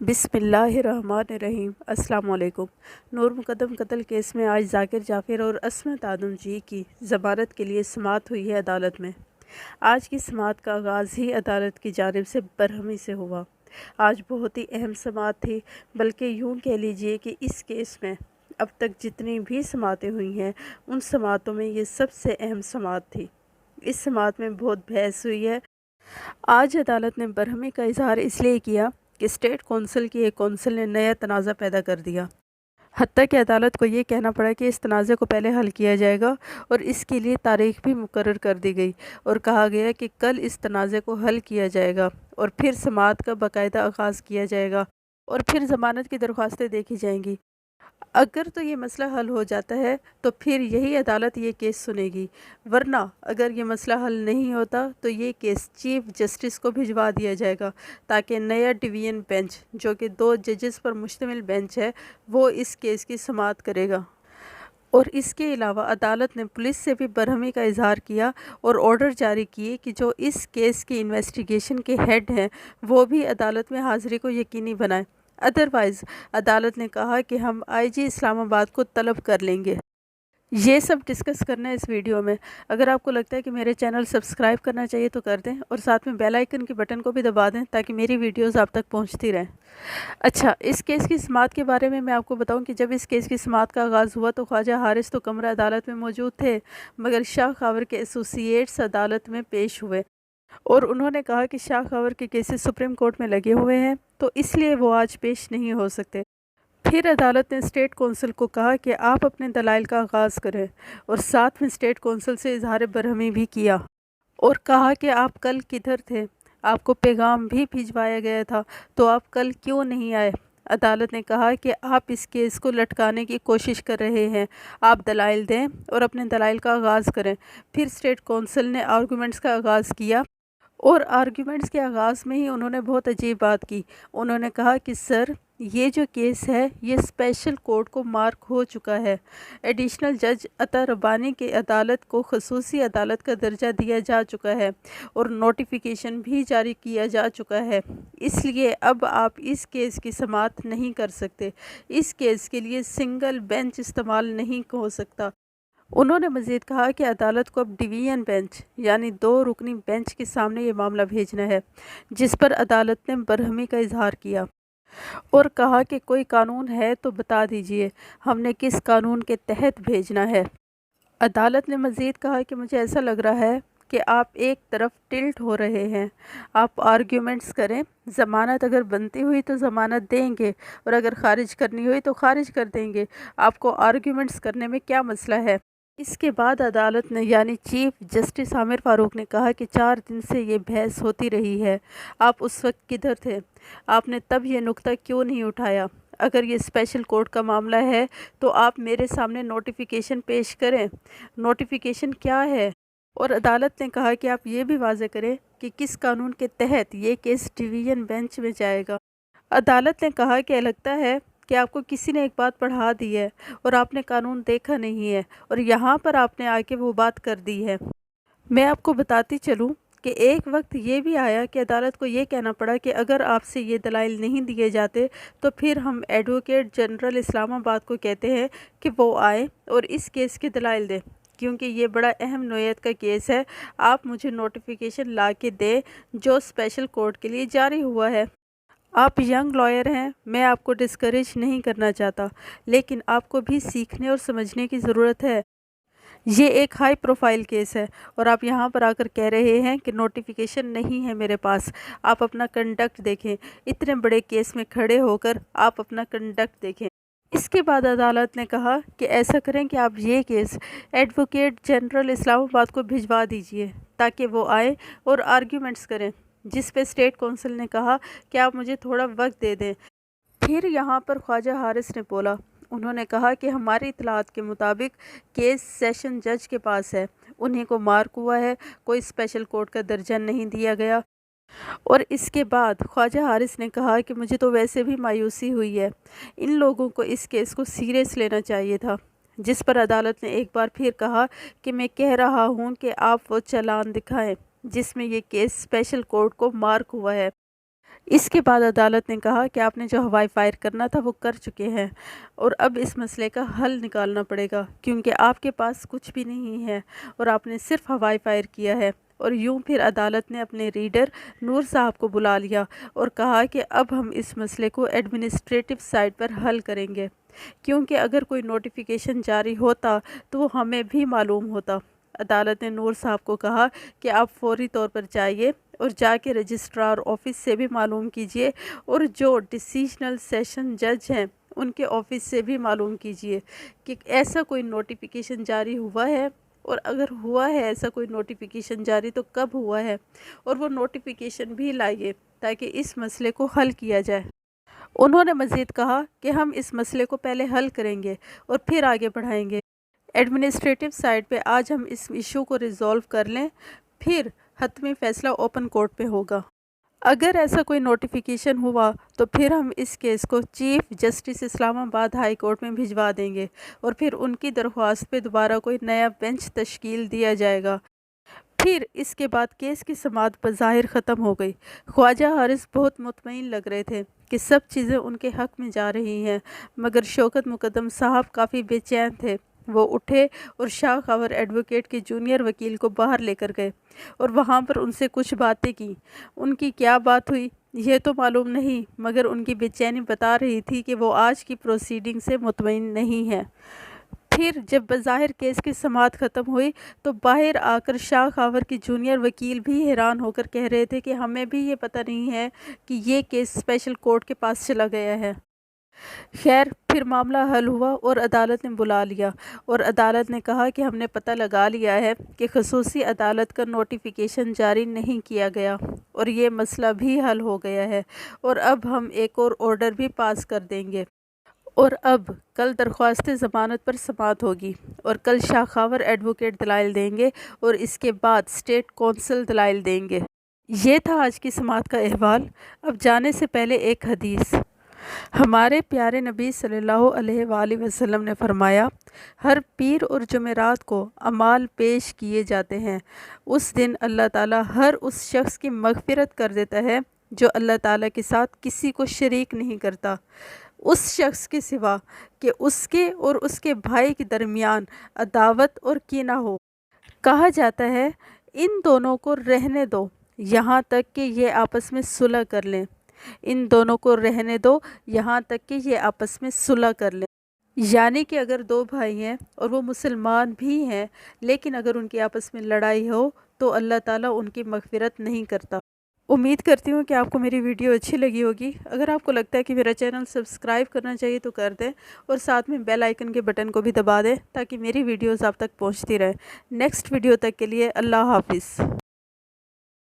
بسم اللہ الرحمن الرحیم۔ السلام علیکم۔ نور مقدم قتل کیس میں آج ذاکر جعفر اور عصمت آدم جی کی ضمانت کے لیے سماعت ہوئی ہے عدالت میں۔ آج کی سماعت کا آغاز ہی عدالت کی جانب سے برہمی سے ہوا۔ آج بہت ہی اہم سماعت تھی، بلکہ یوں کہہ لیجئے کہ اس کیس میں اب تک جتنی بھی سماعتیں ہوئی ہیں ان سماعتوں میں یہ سب سے اہم سماعت تھی۔ اس سماعت میں بہت بحث ہوئی ہے۔ آج عدالت نے برہمی کا اظہار اس لیے کیا کہ اسٹیٹ کونسل کی ایک کونسل نے نیا تنازع پیدا کر دیا، حتیٰ کہ عدالت کو یہ کہنا پڑا کہ اس تنازع کو پہلے حل کیا جائے گا اور اس کے لیے تاریخ بھی مقرر کر دی گئی اور کہا گیا کہ کل اس تنازع کو حل کیا جائے گا اور پھر سماعت کا باقاعدہ آغاز کیا جائے گا اور پھر ضمانت کی درخواستیں دیکھی جائیں گی۔ اگر تو یہ مسئلہ حل ہو جاتا ہے تو پھر یہی عدالت یہ کیس سنے گی، ورنہ اگر یہ مسئلہ حل نہیں ہوتا تو یہ کیس چیف جسٹس کو بھجوا دیا جائے گا تاکہ نیا ڈویژن بینچ، جو کہ 2 ججز پر مشتمل بینچ ہے، وہ اس کیس کی سماعت کرے گا۔ اور اس کے علاوہ عدالت نے پولیس سے بھی برہمی کا اظہار کیا اور آرڈر جاری کیے کہ جو اس کیس کی انویسٹیگیشن کے ہیڈ ہیں وہ بھی عدالت میں حاضری کو یقینی بنائیں، ادروائز عدالت نے کہا کہ ہم آئی جی اسلام آباد کو طلب کر لیں گے۔ یہ سب ڈسکس کرنا ہے اس ویڈیو میں۔ اگر آپ کو لگتا ہے کہ میرے چینل سبسکرائب کرنا چاہیے تو کر دیں اور ساتھ میں بیل آئیکن کے بٹن کو بھی دبا دیں تاکہ میری ویڈیوز آپ تک پہنچتی رہیں۔ اچھا، اس کیس کی سماعت کے بارے میں آپ کو بتاؤں کہ جب اس کیس کی سماعت کا آغاز ہوا تو خواجہ حارث تو کمرہ عدالت میں موجود تھے، مگر شاہ خاور کے ایسوسییٹس عدالت میں پیش ہوئے اور انہوں نے کہا کہ شاہ خاور کے کیسز سپریم کورٹ میں لگے ہوئے ہیں تو اس لیے وہ آج پیش نہیں ہو سکتے۔ پھر عدالت نے اسٹیٹ کونسل کو کہا کہ آپ اپنے دلائل کا آغاز کریں اور ساتھ میں اسٹیٹ کونسل سے اظہار برہمی بھی کیا اور کہا کہ آپ کل کدھر تھے، آپ کو پیغام بھی بھجوایا گیا تھا تو آپ کل کیوں نہیں آئے۔ عدالت نے کہا کہ آپ اس کیس کو لٹکانے کی کوشش کر رہے ہیں، آپ دلائل دیں اور اپنے دلائل کا آغاز کریں۔ پھر اسٹیٹ کونسل نے آرگومنٹس کا آغاز کیا اور آرگیومنٹس کے آغاز میں ہی انہوں نے بہت عجیب بات کی۔ انہوں نے کہا کہ سر، یہ جو کیس ہے یہ اسپیشل کورٹ کو مارک ہو چکا ہے، ایڈیشنل جج عطا ربانی کے عدالت کو خصوصی عدالت کا درجہ دیا جا چکا ہے اور نوٹیفیکیشن بھی جاری کیا جا چکا ہے، اس لیے اب آپ اس کیس کی سماعت نہیں کر سکتے، اس کیس کے لیے سنگل بینچ استعمال نہیں ہو سکتا۔ انہوں نے مزید کہا کہ عدالت کو اب ڈویژن بینچ یعنی 2 رکنی بینچ کے سامنے یہ معاملہ بھیجنا ہے، جس پر عدالت نے برہمی کا اظہار کیا اور کہا کہ کوئی قانون ہے تو بتا دیجئے، ہم نے کس قانون کے تحت بھیجنا ہے۔ عدالت نے مزید کہا کہ مجھے ایسا لگ رہا ہے کہ آپ ایک طرف ٹلٹ ہو رہے ہیں، آپ آرگیومنٹس کریں، ضمانت اگر بنتی ہوئی تو ضمانت دیں گے اور اگر خارج کرنی ہوئی تو خارج کر دیں گے، آپ کو آرگیومنٹس کرنے میں کیا مسئلہ ہے۔ اس کے بعد عدالت نے یعنی چیف جسٹس عامر فاروق نے کہا کہ 4 دن سے یہ بحث ہوتی رہی ہے، آپ اس وقت کدھر تھے، آپ نے تب یہ نکتہ کیوں نہیں اٹھایا، اگر یہ اسپیشل کورٹ کا معاملہ ہے تو آپ میرے سامنے نوٹیفیکیشن پیش کریں، نوٹیفیکیشن کیا ہے، اور عدالت نے کہا کہ آپ یہ بھی واضح کریں کہ کس قانون کے تحت یہ کیس ڈویژن بینچ میں جائے گا۔ عدالت نے کہا کہ لگتا ہے کہ آپ کو کسی نے ایک بات پڑھا دی ہے اور آپ نے قانون دیکھا نہیں ہے اور یہاں پر آپ نے آ کے وہ بات کر دی ہے۔ میں آپ کو بتاتی چلوں کہ ایک وقت یہ بھی آیا کہ عدالت کو یہ کہنا پڑا کہ اگر آپ سے یہ دلائل نہیں دیے جاتے تو پھر ہم ایڈوکیٹ جنرل اسلام آباد کو کہتے ہیں کہ وہ آئے اور اس کیس کے دلائل دیں، کیونکہ یہ بڑا اہم نوعیت کا کیس ہے، آپ مجھے نوٹیفیکیشن لا کے دیں جو اسپیشل کورٹ کے لیے جاری ہوا ہے۔ آپ ینگ لائر ہیں، میں آپ کو ڈسکریج نہیں کرنا چاہتا، لیکن آپ کو بھی سیکھنے اور سمجھنے کی ضرورت ہے۔ یہ ایک ہائی پروفائل کیس ہے اور آپ یہاں پر آ کر کہہ رہے ہیں کہ نوٹیفیکیشن نہیں ہے میرے پاس، آپ اپنا کنڈکٹ دیکھیں، اتنے بڑے کیس میں کھڑے ہو کر آپ اپنا کنڈکٹ دیکھیں۔ اس کے بعد عدالت نے کہا کہ ایسا کریں کہ آپ یہ کیس ایڈوکیٹ جنرل اسلام آباد کو بھجوا دیجئے تاکہ وہ آئیں اور آرگیومنٹس کریں، جس پہ اسٹیٹ کونسل نے کہا کہ آپ مجھے تھوڑا وقت دے دیں۔ پھر یہاں پر خواجہ حارث نے بولا، انہوں نے کہا کہ ہماری اطلاعات کے مطابق کیس سیشن جج کے پاس ہے، انہیں کو مارک ہوا ہے، کوئی اسپیشل کورٹ کا درجہ نہیں دیا گیا۔ اور اس کے بعد خواجہ حارث نے کہا کہ مجھے تو ویسے بھی مایوسی ہوئی ہے، ان لوگوں کو اس کیس کو سیریس لینا چاہیے تھا، جس پر عدالت نے ایک بار پھر کہا کہ میں کہہ رہا ہوں کہ آپ وہ چالان دکھائیں جس میں یہ کیس اسپیشل کورٹ کو مارک ہوا ہے۔ اس کے بعد عدالت نے کہا کہ آپ نے جو ہوائی فائر کرنا تھا وہ کر چکے ہیں اور اب اس مسئلے کا حل نکالنا پڑے گا، کیونکہ آپ کے پاس کچھ بھی نہیں ہے اور آپ نے صرف ہوائی فائر کیا ہے۔ اور یوں پھر عدالت نے اپنے ریڈر نور صاحب کو بلا لیا اور کہا کہ اب ہم اس مسئلے کو ایڈمنسٹریٹو سائٹ پر حل کریں گے، کیونکہ اگر کوئی نوٹیفیکیشن جاری ہوتا تو وہ ہمیں بھی معلوم ہوتا۔ عدالت نے نور صاحب کو کہا کہ آپ فوری طور پر جائیے اور جا کے رجسٹرار آفس سے بھی معلوم کیجیے اور جو ڈیسیژنل سیشن جج ہیں ان کے آفس سے بھی معلوم کیجیے کہ ایسا کوئی نوٹیفیکیشن جاری ہوا ہے، اور اگر ہوا ہے ایسا کوئی نوٹیفیکیشن جاری تو کب ہوا ہے، اور وہ نوٹیفیکیشن بھی لائیے تاکہ اس مسئلے کو حل کیا جائے۔ انہوں نے مزید کہا کہ ہم اس مسئلے کو پہلے حل کریں گے اور پھر آگے بڑھائیں گے۔ ایڈمنسٹریٹو سائٹ پہ آج ہم اس ایشو کو ریزولو کر لیں، پھر حتمی فیصلہ اوپن کورٹ پہ ہوگا۔ اگر ایسا کوئی نوٹیفیکیشن ہوا تو پھر ہم اس کیس کو چیف جسٹس اسلام آباد ہائی کورٹ میں بھجوا دیں گے اور پھر ان کی درخواست پہ دوبارہ کوئی نیا بینچ تشکیل دیا جائے گا۔ پھر اس کے بعد کیس کی سماعت بظاہر ختم ہو گئی۔ خواجہ حارث بہت مطمئن لگ رہے تھے کہ سب چیزیں ان کے حق میں جا رہی ہیں، مگر شوکت مقدم صاحب کافی بے چین تھے۔ وہ اٹھے اور شاہ خاور ایڈوکیٹ کے جونیئر وکیل کو باہر لے کر گئے اور وہاں پر ان سے کچھ باتیں کی۔ ان کی کیا بات ہوئی یہ تو معلوم نہیں، مگر ان کی بے چینی بتا رہی تھی کہ وہ آج کی پروسیڈنگ سے مطمئن نہیں ہے۔ پھر جب بظاہر کیس کی سماعت ختم ہوئی تو باہر آ کر شاہ خاور کی جونیئر وکیل بھی حیران ہو کر کہہ رہے تھے کہ ہمیں بھی یہ پتہ نہیں ہے کہ یہ کیس اسپیشل کورٹ کے پاس چلا گیا ہے۔ خیر پھر معاملہ حل ہوا اور عدالت نے بلا لیا اور عدالت نے کہا کہ ہم نے پتہ لگا لیا ہے کہ خصوصی عدالت کا نوٹیفیکیشن جاری نہیں کیا گیا اور یہ مسئلہ بھی حل ہو گیا ہے، اور اب ہم ایک اور آرڈر بھی پاس کر دیں گے، اور اب کل درخواست ضمانت پر سماعت ہوگی اور کل شاہ خاور ایڈوکیٹ دلائل دیں گے اور اس کے بعد اسٹیٹ کونسل دلائل دیں گے۔ یہ تھا آج کی سماعت کا احوال۔ اب جانے سے پہلے ایک حدیث۔ ہمارے پیارے نبی صلی اللہ علیہ وآلہ وسلم نے فرمایا، ہر پیر اور جمعرات کو اعمال پیش کیے جاتے ہیں۔ اس دن اللہ تعالیٰ ہر اس شخص کی مغفرت کر دیتا ہے جو اللہ تعالیٰ کے ساتھ کسی کو شریک نہیں کرتا، اس شخص کے سوا کہ اس کے اور اس کے بھائی کے درمیان عداوت اور کینہ ہو۔ کہا جاتا ہے ان دونوں کو رہنے دو یہاں تک کہ یہ آپس میں صلح کر لیں، ان دونوں کو رہنے دو یہاں تک کہ یہ آپس میں صلح کر لیں۔ یعنی کہ اگر دو بھائی ہیں اور وہ مسلمان بھی ہیں لیکن اگر ان کی آپس میں لڑائی ہو تو اللہ تعالیٰ ان کی مغفرت نہیں کرتا۔ امید کرتی ہوں کہ آپ کو میری ویڈیو اچھی لگی ہوگی۔ اگر آپ کو لگتا ہے کہ میرا چینل سبسکرائب کرنا چاہیے تو کر دیں اور ساتھ میں بیل آئیکن کے بٹن کو بھی دبا دیں تاکہ میری ویڈیوز آپ تک پہنچتی رہیں۔ نیکسٹ ویڈیو تک کے لیے اللہ حافظ۔